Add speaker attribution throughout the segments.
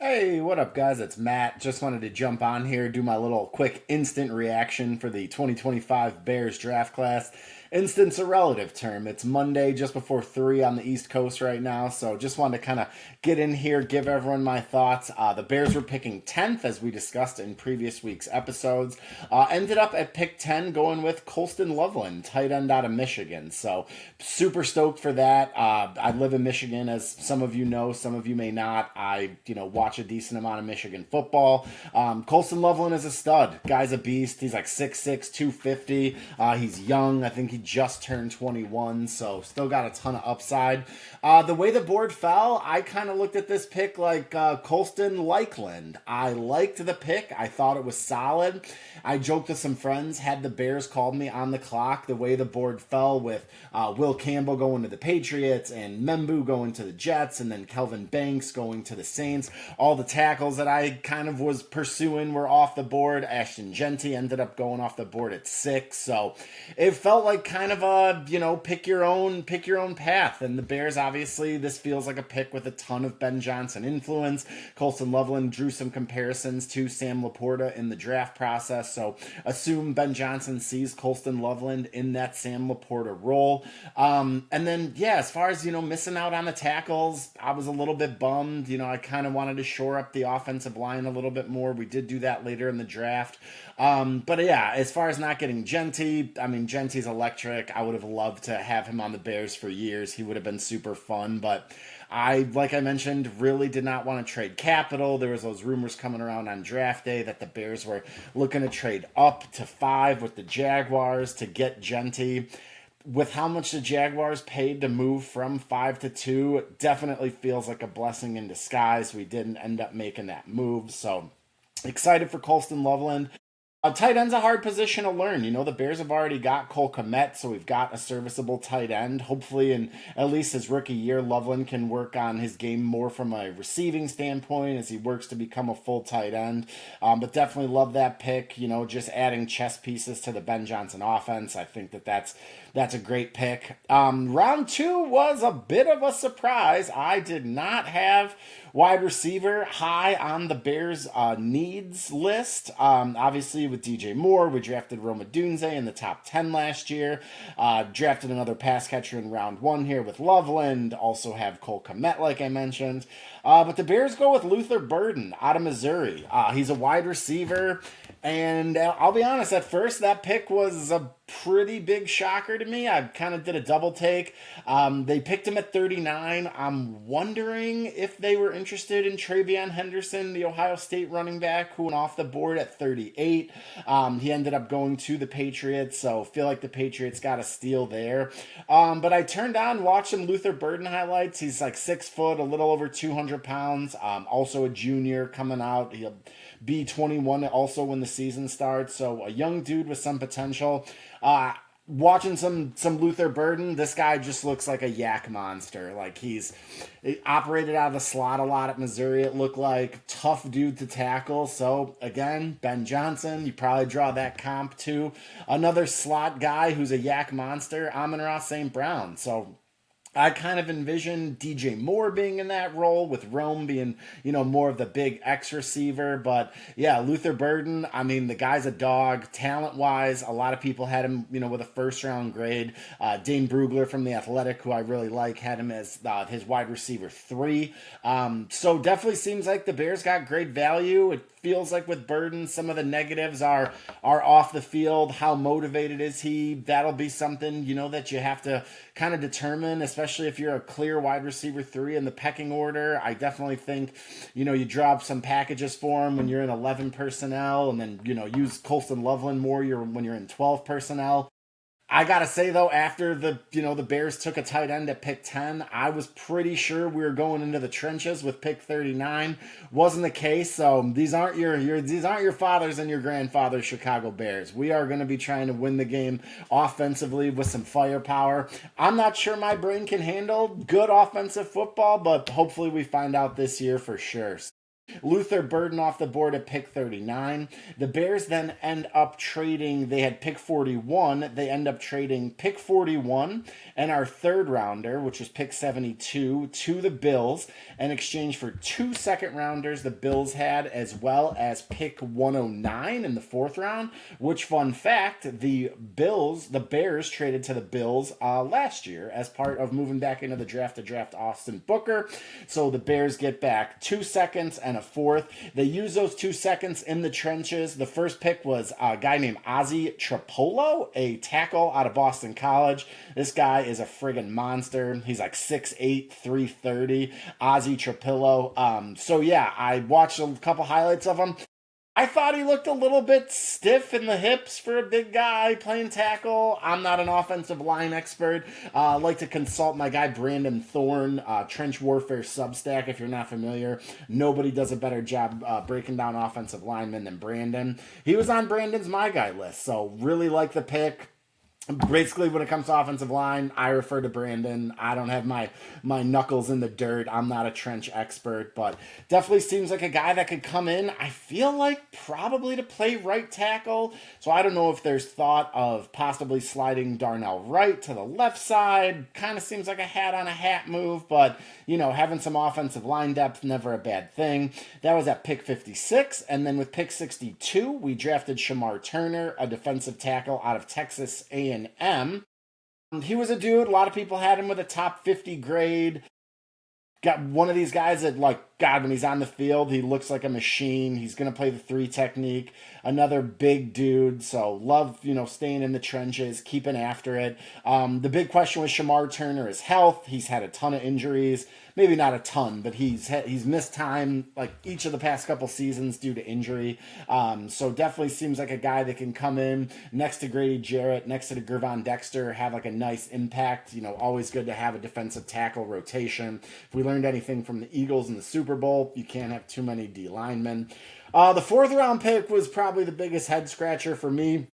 Speaker 1: Hey, what up, guys? It's Matt. Just wanted to jump on here, do my little quick instant reaction for the 2025 Bears draft class. Instant's a relative term. It's Monday, just before 3 on the East Coast right now, so just wanted to kind of get in here, give everyone my thoughts. The Bears were picking 10th, as we discussed in previous week's episodes. Ended up at pick 10 going with Colston Loveland, tight end out of Michigan. So super stoked for that. I live in Michigan, as some of you know, some of you may not. I, watch a decent amount of Michigan football. Colston Loveland is a stud. Guy's a beast. He's like 6'6", 250. He's young. I think he just turned 21, so still got a ton of upside. The way the board fell, I kind of looked at this pick like Colston Lakeland. I liked the pick. I thought it was solid. I joked with some friends, had the Bears called me on the clock. The way the board fell with Will Campbell going to the Patriots and Membu going to the Jets and then Kelvin Banks going to the Saints. All the tackles that I kind of was pursuing were off the board. Ashton Genty ended up going off the board at 6. So it felt like kind of a, pick your own path. And the Bears, obviously, this feels like a pick with a ton of Ben Johnson influence. Colston Loveland drew some comparisons to Sam Laporta in the draft process. So assume Ben Johnson sees Colston Loveland in that Sam Laporta role. And then, as far as, missing out on the tackles, I was a little bit bummed. I kind of wanted to shore up the offensive line a little bit more. We did do that later in the draft. But as far as not getting Genty, Genty's electric. I would have loved to have him on the Bears for years. He would have been super fun, but like I mentioned, really did not want to trade capital. There was those rumors coming around on draft day that the Bears were looking to trade up to 5 with the Jaguars to get Genty. With how much the Jaguars paid to move from 5 to 2, it definitely feels like a blessing in disguise. We didn't end up making that move, so excited for Colston Loveland. Tight end's a hard position to learn. The Bears have already got Cole Kmet, so we've got a serviceable tight end. Hopefully, in at least his rookie year, Loveland can work on his game more from a receiving standpoint as he works to become a full tight end. But definitely love that pick. Just adding chess pieces to the Ben Johnson offense. I think that's a great pick. Round 2 was a bit of a surprise. I did not have wide receiver high on the Bears needs list. Obviously, with DJ Moore, we drafted Roma Dunze in the top 10 last year. Drafted another pass catcher in round 1 here with Loveland. Also have Cole Kmet, like I mentioned. But the Bears go with Luther Burden out of Missouri. He's a wide receiver. And I'll be honest, at first that pick was a pretty big shocker to me. I kind of did a double take. They picked him at 39. I'm wondering if they were interested in Travion Henderson, the Ohio State running back, who went off the board at 38. He ended up going to the Patriots, so feel like the Patriots got a steal there. But I turned on, watched some Luther Burden highlights. He's like 6 foot, a little over 200 pounds. Also a junior coming out. He'll be 21 also when the season starts. So a young dude with some potential. Watching some Luther Burden, this guy just looks like a yak monster. Like he operated out of the slot a lot at Missouri, it looked like. Tough dude to tackle. So again, Ben Johnson, you probably draw that comp to another slot guy who's a yak monster, Amon-Ra St. Brown. So I kind of envision DJ Moore being in that role, with Rome being, more of the big X receiver. But Luther Burden, the guy's a dog. Talent-wise, a lot of people had him, with a first-round grade. Dane Brugler from The Athletic, who I really like, had him as his wide receiver 3. So definitely seems like the Bears got great value. It feels like with Burden, some of the negatives are off the field. How motivated is he? That'll be something, that you have to kind of determine, especially if you're a clear wide receiver 3 in the pecking order. I definitely think, you drop some packages for him when you're in 11 personnel, and then, use Colston Loveland more when you're in 12 personnel. I gotta say though, after the Bears took a tight end at pick 10, I was pretty sure we were going into the trenches with pick 39. Wasn't the case. So these aren't your fathers and your grandfathers Chicago Bears. We are going to be trying to win the game offensively with some firepower. I'm not sure my brain can handle good offensive football, but hopefully we find out this year for sure. Luther Burden off the board at pick 39. The Bears then end up trading, they had pick 41. They end up trading pick 41 and our third rounder, which was pick 72, to the Bills in exchange for 2 second rounders the Bills had, as well as pick 109 in the fourth round, which, fun fact, the Bears traded to the Bills last year as part of moving back into the draft to draft Austin Booker. So the Bears get back 2 seconds and a fourth. They use those 2 seconds in the trenches. The first pick was a guy named Ozzie Trapolo, a tackle out of Boston College. This guy is a friggin' monster. He's like 6'8", 330. Ozzie Trapolo. So yeah, I watched a couple highlights of him. I thought he looked a little bit stiff in the hips for a big guy playing tackle. I'm not an offensive line expert. I like to consult my guy Brandon Thorne, Trench Warfare Substack, if you're not familiar. Nobody does a better job breaking down offensive linemen than Brandon. He was on Brandon's My Guy list, so really like the pick. Basically, when it comes to offensive line, I refer to Brandon. I don't have my knuckles in the dirt. I'm not a trench expert, but definitely seems like a guy that could come in. I feel like probably to play right tackle. So I don't know if there's thought of possibly sliding Darnell Wright to the left side. Kind of seems like a hat on a hat move, but having some offensive line depth, never a bad thing. That was at pick 56, and then with pick 62, we drafted Shamar Turner, a defensive tackle out of Texas A&M. He was a dude, a lot of people had him with a top 50 grade. Got one of these guys that, God, when he's on the field, he looks like a machine. He's going to play the 3 technique. Another big dude, so love, staying in the trenches, keeping after it. The big question with Shamar Turner is health. He's had a ton of injuries. Maybe not a ton, but he's missed time each of the past couple seasons due to injury. So definitely seems like a guy that can come in next to Grady Jarrett, next to the Gervon Dexter, have a nice impact. Always good to have a defensive tackle rotation. If we learned anything from the Eagles in the Super Bowl, you can't have too many D linemen. The fourth round pick was probably the biggest head scratcher for me.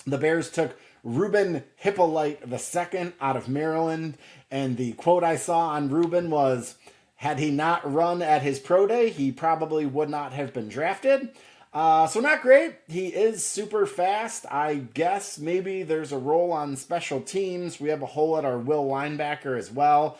Speaker 1: The Bears took Ruben Hippolyte II out of Maryland, and the quote I saw on Ruben was, had he not run at his pro day, he probably would not have been drafted. So not great. He is super fast. I guess maybe there's a role on special teams. We have a hole at our will linebacker as well.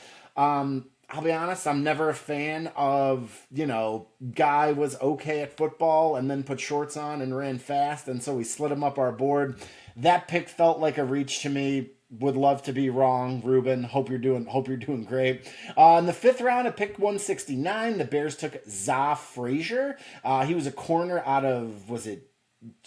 Speaker 1: I'll be honest, I'm never a fan of, guy was okay at football and then put shorts on and ran fast, and so we slid him up our board. That pick felt like a reach to me. Would love to be wrong, Ruben. Hope you're doing great. In the fifth round at pick 169, the Bears took Za Frazier. He was a corner out of, was it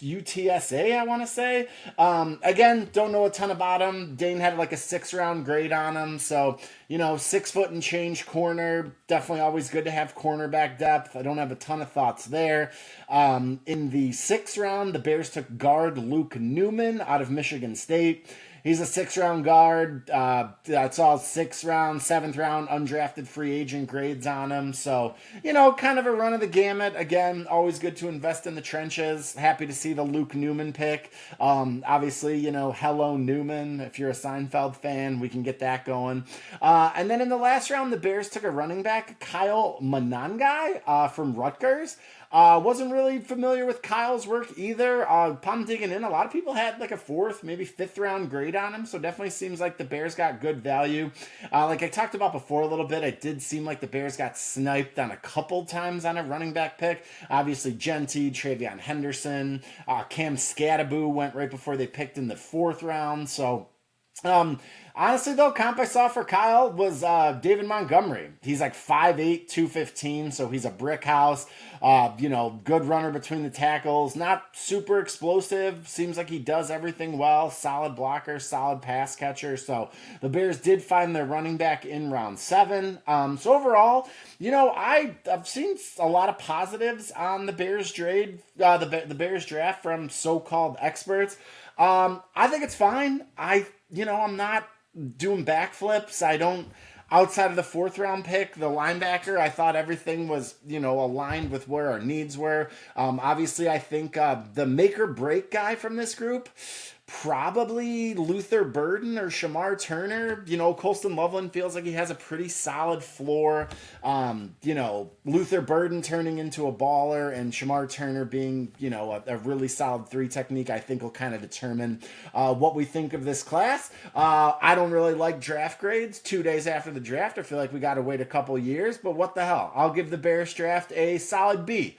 Speaker 1: UTSA, I want to say. Again, don't know a ton about him. Dane had a 6-round grade on him. So, 6 foot and change corner. Definitely always good to have cornerback depth. I don't have a ton of thoughts there. In the 6th round, the Bears took guard Luke Newman out of Michigan State. He's a 6-round guard. That's all 6th round, 7th round, undrafted free agent grades on him. So, kind of a run of the gamut. Again, always good to invest in the trenches. Happy to see the Luke Newman pick. Obviously, hello Newman. If you're a Seinfeld fan, we can get that going. And then in the last round, the Bears took a running back, Kyle Monangai from Rutgers. Wasn't really familiar with Kyle's work either. Upon digging in, a lot of people had a 4th, maybe 5th round grade on him, so definitely seems like the Bears got good value. Like I talked about before a little bit, it did seem like the Bears got sniped on a couple times on a running back pick. Obviously, Genty, Travion Henderson, Cam Scadaboo went right before they picked in the 4th round, so... Honestly, though, comp I saw for Kyle was David Montgomery. He's 5'8", 215, so he's a brick house. Good runner between the tackles. Not super explosive. Seems like he does everything well. Solid blocker, solid pass catcher. So the Bears did find their running back in round 7. So overall, I've seen a lot of positives on the Bears trade, the Bears draft from so-called experts. I think it's fine. I'm not doing backflips. Outside of the 4th round pick, the linebacker, I thought everything was, aligned with where our needs were. Obviously, I think the make or break guy from this group, Probably Luther Burden or Shamar Turner. Colston Loveland feels like he has a pretty solid floor. Luther Burden turning into a baller and Shamar Turner being, a really solid three technique, I think will kind of determine what we think of this class. I don't really like draft grades 2 days after the draft. I feel like we got to wait a couple years, but what the hell? I'll give the Bears draft a solid B.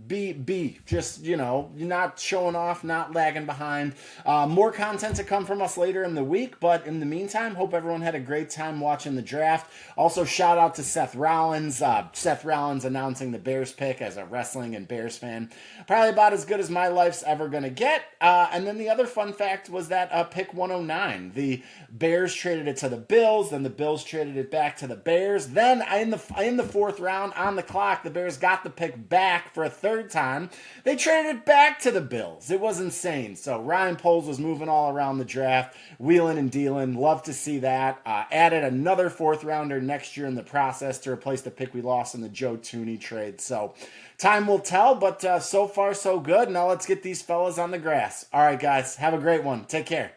Speaker 1: B. Just, you're not showing off, not lagging behind. More content to come from us later in the week, but in the meantime, hope everyone had a great time watching the draft. Also, shout out to Seth Rollins. Seth Rollins announcing the Bears pick as a wrestling and Bears fan. Probably about as good as my life's ever going to get. And then the other fun fact was that pick 109. The Bears traded it to the Bills, then the Bills traded it back to the Bears. Then in the fourth round, on the clock, the Bears got the pick back for a third time. They traded it back to the Bills. It was insane. So Ryan Poles was moving all around the draft, wheeling and dealing. Love to see that. Added another fourth rounder next year in the process to replace the pick we lost in the Joe Tooney trade. So time will tell, but so far so good. Now let's get these fellas on the grass. All right, guys, have a great one. Take care.